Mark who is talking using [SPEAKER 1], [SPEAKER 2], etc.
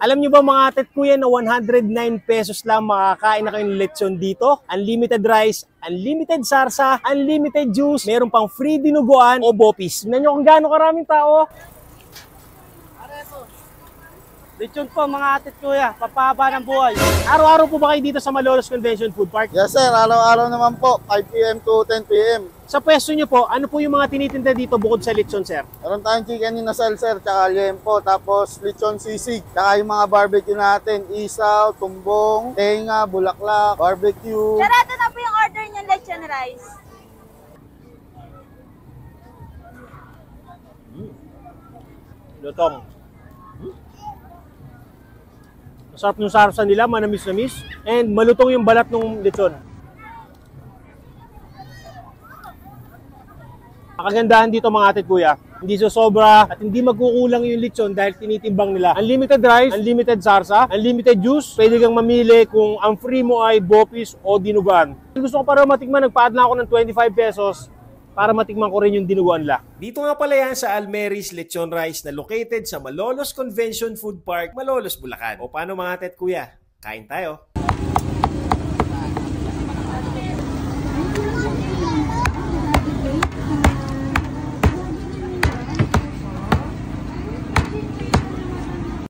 [SPEAKER 1] Alam nyo ba mga ate at kuya na 109 pesos lang makakain na kayo ng lechon dito? Unlimited rice, unlimited sarsa, unlimited juice, meron pang free dinuguan o bopis. Tignan nyo kung gaano karaming tao.
[SPEAKER 2] Lechon po mga ate at kuya, papahaba ng buhay.
[SPEAKER 1] Araw-araw po ba kayo dito sa Malolos Convention Food Park?
[SPEAKER 3] Yes sir, araw-araw naman po, 5 PM to 10 PM.
[SPEAKER 1] Sa pwesto nyo po, ano po yung mga tinitinda dito bukod sa lechon, sir?
[SPEAKER 3] Meron tayong chicken inasal sir, tsaka liempo, tapos lechon sisig, tsaka yung mga barbecue natin, isaw, tumbong, tenga, bulaklak, barbecue.
[SPEAKER 4] Sarado na po yung order niyo, lechon rice.
[SPEAKER 1] Lutong. Masarap yung sarsa nila, manamis-namis. And malutong yung balat ng lechon. Ang kagandahan dito mga ate at kuya, hindi sobra at hindi magkukulang yung lechon dahil tinitimbang nila. Unlimited rice, unlimited sarsa, unlimited juice. Pwede kang mamili kung ang free mo ay bopis o dinuguan. Gusto ko para matikman, nagpaad na ako ng 25 pesos para matikman ko rin yung dinuguan nila. Dito nga pala yan sa Almeris Lechon Rice na located sa Malolos Convention Food Park, Malolos, Bulacan. O paano mga ate at kuya? Kain tayo!